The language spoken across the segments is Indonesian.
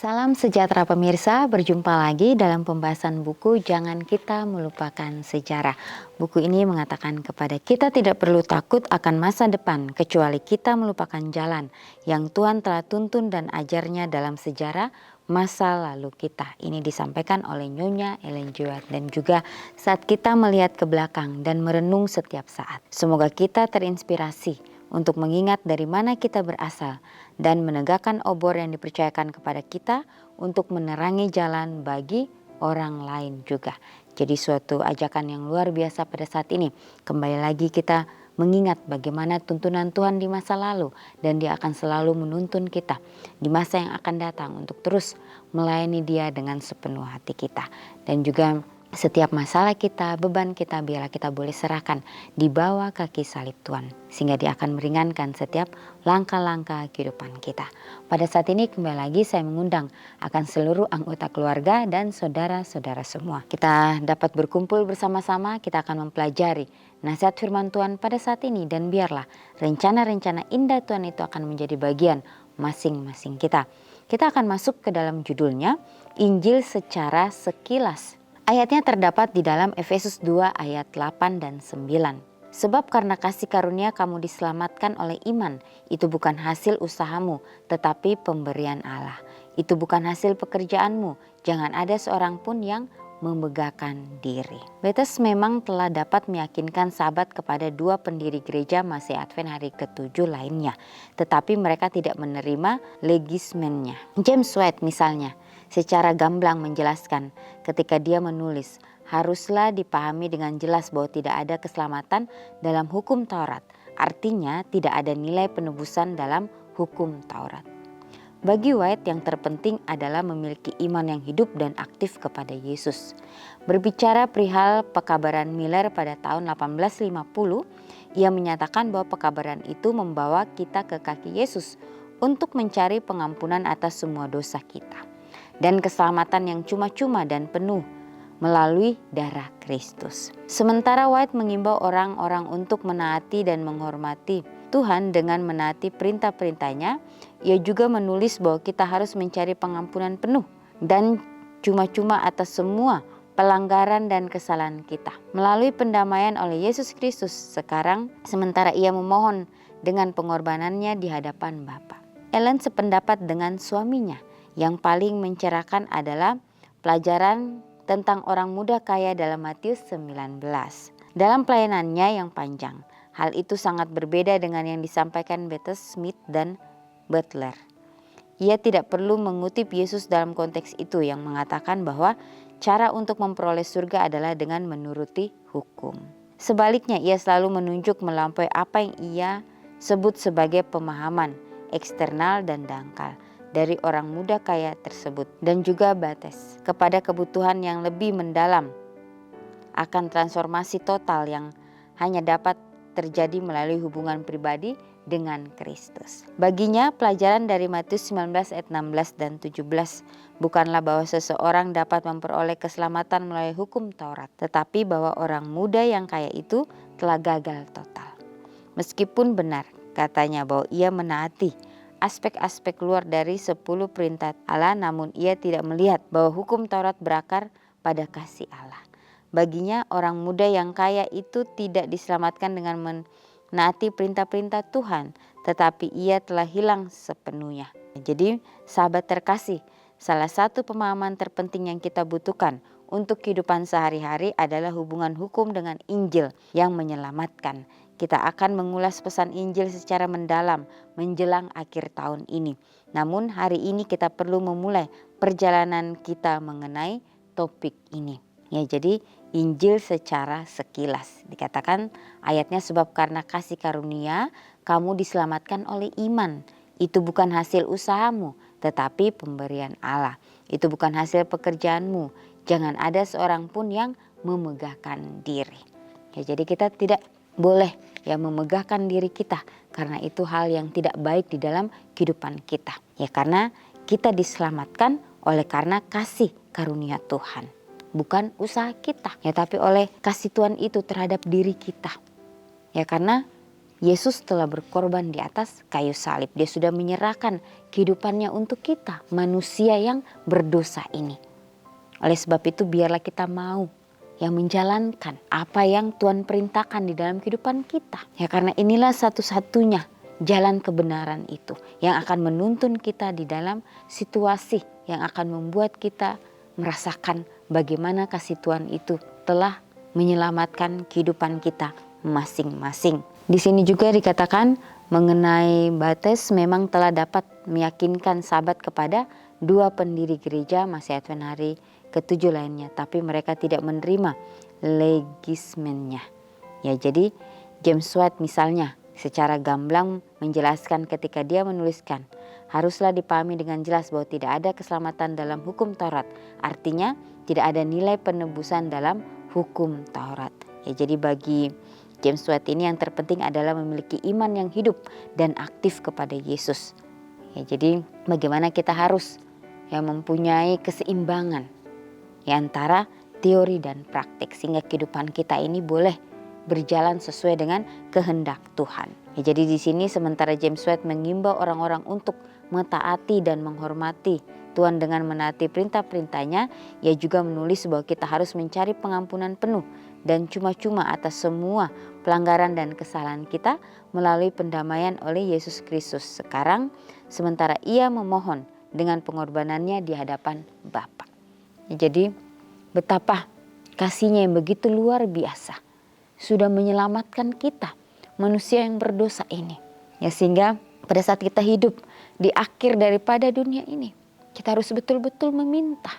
Salam sejahtera pemirsa, berjumpa lagi dalam pembahasan buku Jangan Kita Melupakan Sejarah. Buku ini mengatakan kepada kita tidak perlu takut akan masa depan kecuali kita melupakan jalan yang Tuhan telah tuntun dan ajarnya dalam sejarah masa lalu kita. Ini disampaikan oleh Nyonya Ellen G. White dan juga saat kita melihat ke belakang dan merenung setiap saat. Semoga kita terinspirasi untuk mengingat dari mana kita berasal dan menegakkan obor yang dipercayakan kepada kita untuk menerangi jalan bagi orang lain juga. Jadi suatu ajakan yang luar biasa pada saat ini. Kembali lagi kita mengingat bagaimana tuntunan Tuhan di masa lalu dan Dia akan selalu menuntun kita di masa yang akan datang untuk terus melayani Dia dengan sepenuh hati kita. Dan juga setiap masalah kita, beban kita, biarlah kita boleh serahkan di bawah kaki salib Tuhan. Sehingga Dia akan meringankan setiap langkah-langkah kehidupan kita. Pada saat ini kembali lagi saya mengundang akan seluruh anggota keluarga dan saudara-saudara semua. Kita dapat berkumpul bersama-sama, kita akan mempelajari nasihat firman Tuhan pada saat ini. Dan biarlah rencana-rencana indah Tuhan itu akan menjadi bagian masing-masing kita. Kita akan masuk ke dalam judulnya, Injil secara sekilas. Ayatnya terdapat di dalam Efesus 2 ayat 8 dan 9. Sebab karena kasih karunia kamu diselamatkan oleh iman, itu bukan hasil usahamu, tetapi pemberian Allah. Itu bukan hasil pekerjaanmu, jangan ada seorang pun yang memegahkan diri. Betes memang telah dapat meyakinkan sahabat kepada dua pendiri gereja Masih Advent hari ke-7 lainnya, tetapi mereka tidak menerima legismennya. James White misalnya, secara gamblang menjelaskan ketika dia menulis, haruslah dipahami dengan jelas bahwa tidak ada keselamatan dalam hukum Taurat. Artinya tidak ada nilai penebusan dalam hukum Taurat. Bagi White yang terpenting adalah memiliki iman yang hidup dan aktif kepada Yesus. Berbicara perihal pekabaran Miller pada tahun 1850, ia menyatakan bahwa pekabaran itu membawa kita ke kaki Yesus untuk mencari pengampunan atas semua dosa kita. Dan keselamatan yang cuma-cuma dan penuh melalui darah Kristus. Sementara White mengimbau orang-orang untuk menaati dan menghormati Tuhan dengan menaati perintah-perintahnya, ia juga menulis bahwa kita harus mencari pengampunan penuh dan cuma-cuma atas semua pelanggaran dan kesalahan kita melalui pendamaian oleh Yesus Kristus sekarang, sementara ia memohon dengan pengorbanannya di hadapan Bapa. Ellen sependapat dengan suaminya. Yang paling mencerahkan adalah pelajaran tentang orang muda kaya dalam Matius 19. Dalam pelayanannya yang panjang, hal itu sangat berbeda dengan yang disampaikan Betes, Smith, dan Butler. Ia tidak perlu mengutip Yesus dalam konteks itu yang mengatakan bahwa cara untuk memperoleh surga adalah dengan menuruti hukum. Sebaliknya, ia selalu menunjuk melampaui apa yang ia sebut sebagai pemahaman eksternal dan dangkal dari orang muda kaya tersebut dan juga Bates kepada kebutuhan yang lebih mendalam akan transformasi total yang hanya dapat terjadi melalui hubungan pribadi dengan Kristus. Baginya pelajaran dari Matius 19 ayat 16 dan 17 bukanlah bahwa seseorang dapat memperoleh keselamatan melalui hukum Taurat, tetapi bahwa orang muda yang kaya itu telah gagal total. Meskipun benar katanya bahwa ia menaati aspek-aspek luar dari 10 perintah Allah, namun ia tidak melihat bahwa hukum Taurat berakar pada kasih Allah. Baginya orang muda yang kaya itu tidak diselamatkan dengan menaati perintah-perintah Tuhan, tetapi ia telah hilang sepenuhnya. Jadi sahabat terkasih, salah satu pemahaman terpenting yang kita butuhkan untuk kehidupan sehari-hari adalah hubungan hukum dengan Injil yang menyelamatkan. Kita akan mengulas pesan Injil secara mendalam menjelang akhir tahun ini. Namun hari ini kita perlu memulai perjalanan kita mengenai topik ini. Ya, jadi Injil secara sekilas. Dikatakan ayatnya sebab karena kasih karunia kamu diselamatkan oleh iman. Itu bukan hasil usahamu, tetapi pemberian Allah. Itu bukan hasil pekerjaanmu. Jangan ada seorang pun yang memegahkan diri. Ya, jadi kita tidak boleh memegahkan diri kita, karena itu hal yang tidak baik di dalam kehidupan kita. Ya, karena kita diselamatkan oleh karena kasih karunia Tuhan, bukan usaha kita. Ya, tapi oleh kasih Tuhan itu terhadap diri kita. Ya, karena Yesus telah berkorban di atas kayu salib. Dia sudah menyerahkan kehidupannya untuk kita, manusia yang berdosa ini. Oleh sebab itu biarlah kita mau yang menjalankan apa yang Tuhan perintahkan di dalam kehidupan kita. Ya, karena inilah satu-satunya jalan kebenaran itu yang akan menuntun kita di dalam situasi yang akan membuat kita merasakan bagaimana kasih Tuhan itu telah menyelamatkan kehidupan kita masing-masing. Di sini juga dikatakan mengenai baptis memang telah dapat meyakinkan sahabat kepada 2 pendiri gereja masih Advent hari ke-7 lainnya, tapi mereka tidak menerima legismennya. Ya, jadi James White misalnya secara gamblang menjelaskan ketika dia menuliskan, haruslah dipahami dengan jelas bahwa tidak ada keselamatan dalam hukum Taurat. Artinya tidak ada nilai penebusan dalam hukum Taurat. Ya, jadi bagi James White ini yang terpenting adalah memiliki iman yang hidup dan aktif kepada Yesus. Ya, jadi bagaimana kita harus mempunyai keseimbangan antara teori dan praktik sehingga kehidupan kita ini boleh berjalan sesuai dengan kehendak Tuhan. Ya, jadi di sini sementara James White mengimbau orang-orang untuk mentaati dan menghormati Tuhan dengan menaati perintah-perintahnya, ia juga menulis bahwa kita harus mencari pengampunan penuh dan cuma-cuma atas semua pelanggaran dan kesalahan kita melalui pendamaian oleh Yesus Kristus sekarang, sementara ia memohon dengan pengorbanannya di hadapan Bapa. Ya, jadi betapa kasihnya yang begitu luar biasa sudah menyelamatkan kita, manusia yang berdosa ini. Ya, sehingga pada saat kita hidup di akhir daripada dunia ini, kita harus betul-betul meminta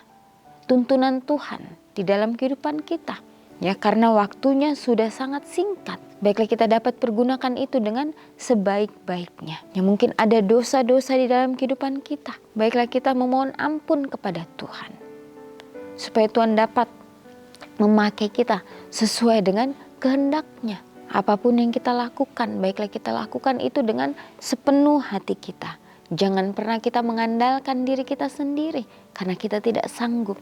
tuntunan Tuhan di dalam kehidupan kita. Ya, karena waktunya sudah sangat singkat. Baiklah kita dapat pergunakan itu dengan sebaik-baiknya. Ya, mungkin ada dosa-dosa di dalam kehidupan kita. Baiklah kita memohon ampun kepada Tuhan, supaya Tuhan dapat memakai kita sesuai dengan kehendaknya. Apapun yang kita lakukan, baiklah kita lakukan itu dengan sepenuh hati kita. Jangan pernah kita mengandalkan diri kita sendiri karena kita tidak sanggup.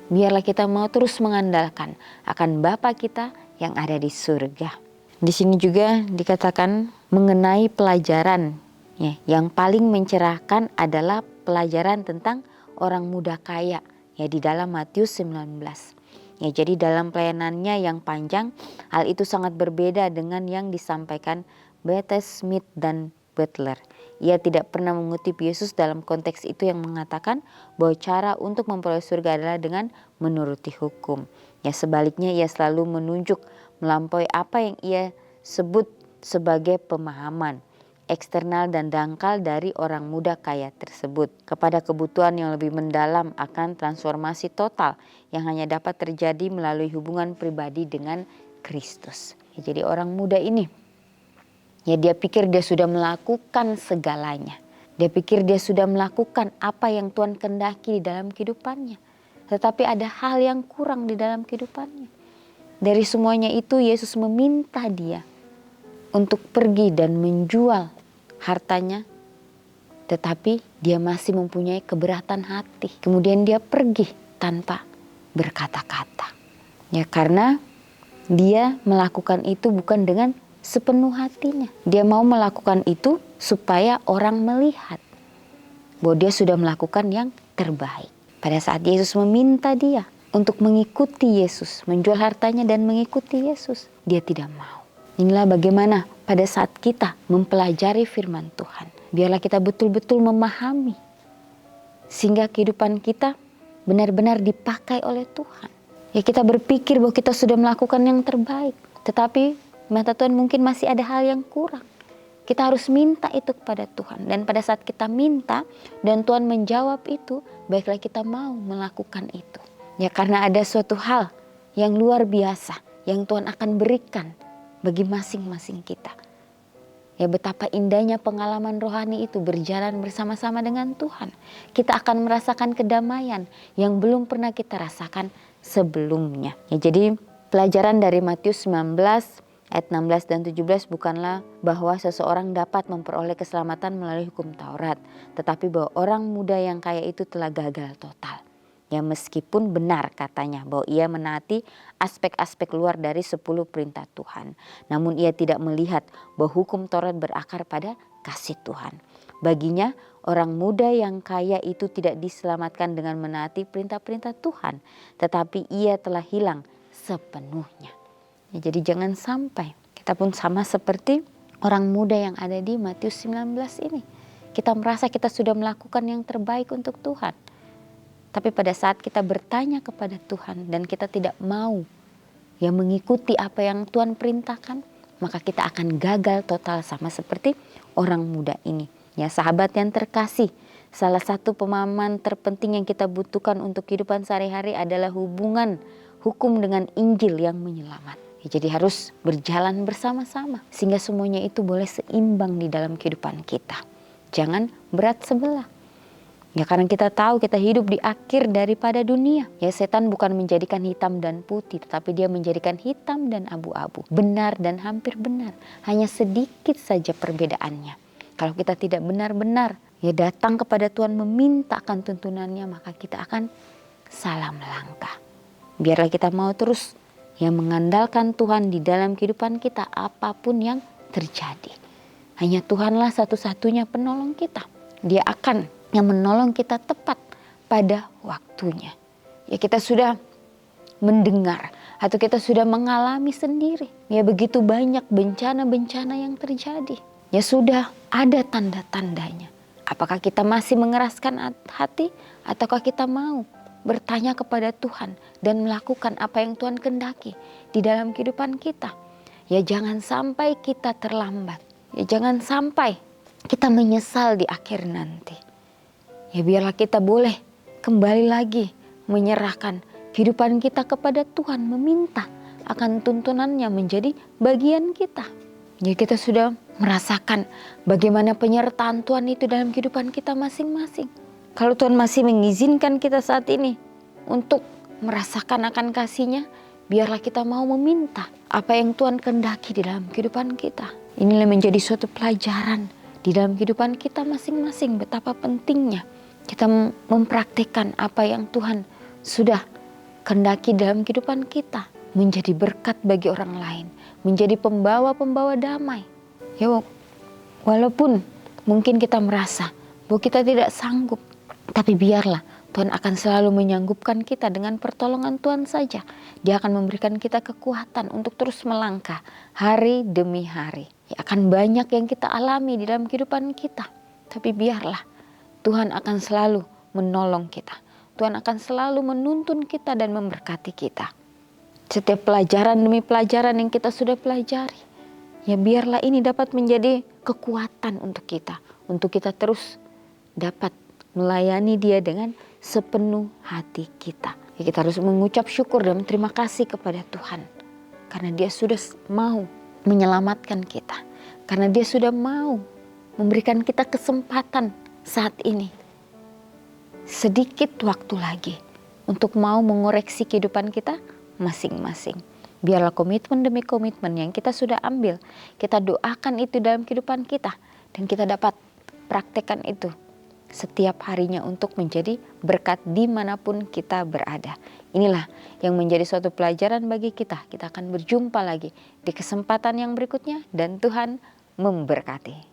Biarlah kita mau terus mengandalkan akan Bapa kita yang ada di surga. Di sini juga dikatakan mengenai pelajaran yang paling mencerahkan adalah pelajaran tentang orang muda kaya di dalam Matius 19. Ya, jadi dalam pelayanannya yang panjang, hal itu sangat berbeda dengan yang disampaikan B.T. Smith dan Butler. Ia tidak pernah mengutip Yesus dalam konteks itu yang mengatakan bahwa cara untuk memperoleh surga adalah dengan menuruti hukum. Ya, sebaliknya ia selalu menunjuk melampaui apa yang ia sebut sebagai pemahaman eksternal dan dangkal dari orang muda kaya tersebut kepada kebutuhan yang lebih mendalam akan transformasi total yang hanya dapat terjadi melalui hubungan pribadi dengan Kristus. Ya, jadi orang muda ini, dia pikir dia sudah melakukan segalanya. Dia pikir dia sudah melakukan apa yang Tuhan kehendaki di dalam kehidupannya. Tetapi ada hal yang kurang di dalam kehidupannya. Dari semuanya itu Yesus meminta dia untuk pergi dan menjual hartanya, tetapi dia masih mempunyai keberatan hati. Kemudian dia pergi tanpa berkata-kata. Ya, karena dia melakukan itu bukan dengan sepenuh hatinya. Dia mau melakukan itu supaya orang melihat bahwa dia sudah melakukan yang terbaik. Pada saat Yesus meminta dia untuk mengikuti Yesus, menjual hartanya dan mengikuti Yesus, dia tidak mau. Inilah bagaimana pada saat kita mempelajari firman Tuhan. Biarlah kita betul-betul memahami sehingga kehidupan kita benar-benar dipakai oleh Tuhan. Ya, kita berpikir bahwa kita sudah melakukan yang terbaik, tetapi mata Tuhan mungkin masih ada hal yang kurang. Kita harus minta itu kepada Tuhan, dan pada saat kita minta dan Tuhan menjawab itu, baiklah kita mau melakukan itu. Ya, karena ada suatu hal yang luar biasa yang Tuhan akan berikan bagi masing-masing kita. Ya, betapa indahnya pengalaman rohani itu berjalan bersama-sama dengan Tuhan. Kita akan merasakan kedamaian yang belum pernah kita rasakan sebelumnya. Ya, jadi pelajaran dari Matius 19 ayat 16 dan 17 bukanlah bahwa seseorang dapat memperoleh keselamatan melalui hukum Taurat, tetapi bahwa orang muda yang kaya itu telah gagal total. Ya meskipun benar katanya bahwa ia menaati aspek-aspek luar dari 10 perintah Tuhan. Namun ia tidak melihat bahwa hukum Taurat berakar pada kasih Tuhan. Baginya orang muda yang kaya itu tidak diselamatkan dengan menaati perintah-perintah Tuhan. Tetapi ia telah hilang sepenuhnya. Ya, jadi jangan sampai kita pun sama seperti orang muda yang ada di Matius 19 ini. Kita merasa kita sudah melakukan yang terbaik untuk Tuhan. Tapi pada saat kita bertanya kepada Tuhan dan kita tidak mau ya mengikuti apa yang Tuhan perintahkan, maka kita akan gagal total sama seperti orang muda ini. Ya sahabat yang terkasih, salah satu pemahaman terpenting yang kita butuhkan untuk kehidupan sehari-hari adalah hubungan hukum dengan Injil yang menyelamat. Ya, jadi harus berjalan bersama-sama sehingga semuanya itu boleh seimbang di dalam kehidupan kita. Jangan berat sebelah. Ya karena kita tahu kita hidup di akhir daripada dunia. Ya setan bukan menjadikan hitam dan putih, tetapi dia menjadikan hitam dan abu-abu. Benar dan hampir benar. Hanya sedikit saja perbedaannya. Kalau kita tidak benar-benar ya datang kepada Tuhan meminta akan tuntunannya, maka kita akan salah melangkah. Biarlah kita mau terus ya mengandalkan Tuhan di dalam kehidupan kita apapun yang terjadi. Hanya Tuhanlah satu-satunya penolong kita. Dia akan yang menolong kita tepat pada waktunya. Ya kita sudah mendengar atau kita sudah mengalami sendiri. Ya begitu banyak bencana-bencana yang terjadi. Ya sudah ada tanda-tandanya. Apakah kita masih mengeraskan hati ataukah kita mau bertanya kepada Tuhan dan melakukan apa yang Tuhan kehendaki di dalam kehidupan kita. Ya jangan sampai kita terlambat. Ya jangan sampai kita menyesal di akhir nanti. Ya biarlah kita boleh kembali lagi menyerahkan kehidupan kita kepada Tuhan, meminta akan tuntunannya menjadi bagian kita. Ya kita sudah merasakan bagaimana penyertaan Tuhan itu dalam kehidupan kita masing-masing. Kalau Tuhan masih mengizinkan kita saat ini untuk merasakan akan kasih-Nya, biarlah kita mau meminta apa yang Tuhan kehendaki di dalam kehidupan kita. Inilah menjadi suatu pelajaran di dalam kehidupan kita masing-masing, betapa pentingnya kita mempraktikkan apa yang Tuhan sudah kehendaki dalam kehidupan kita. Menjadi berkat bagi orang lain. Menjadi pembawa-pembawa damai. Ya, walaupun mungkin kita merasa bahwa kita tidak sanggup. Tapi biarlah Tuhan akan selalu menyanggupkan kita dengan pertolongan Tuhan saja. Dia akan memberikan kita kekuatan untuk terus melangkah hari demi hari. Ya, akan banyak yang kita alami di dalam kehidupan kita. Tapi biarlah Tuhan akan selalu menolong kita. Tuhan akan selalu menuntun kita dan memberkati kita. Setiap pelajaran demi pelajaran yang kita sudah pelajari. Ya biarlah ini dapat menjadi kekuatan untuk kita. Untuk kita terus dapat melayani Dia dengan sepenuh hati kita. Ya, kita harus mengucap syukur dan terima kasih kepada Tuhan. Karena Dia sudah mau menyelamatkan kita. Karena Dia sudah mau memberikan kita kesempatan saat ini. Sedikit waktu lagi untuk mau mengoreksi kehidupan kita masing-masing. Biarlah komitmen demi komitmen yang kita sudah ambil, kita doakan itu dalam kehidupan kita. Dan kita dapat praktekkan itu setiap harinya untuk menjadi berkat dimanapun kita berada. Inilah yang menjadi suatu pelajaran bagi kita. Kita akan berjumpa lagi di kesempatan yang berikutnya dan Tuhan memberkati.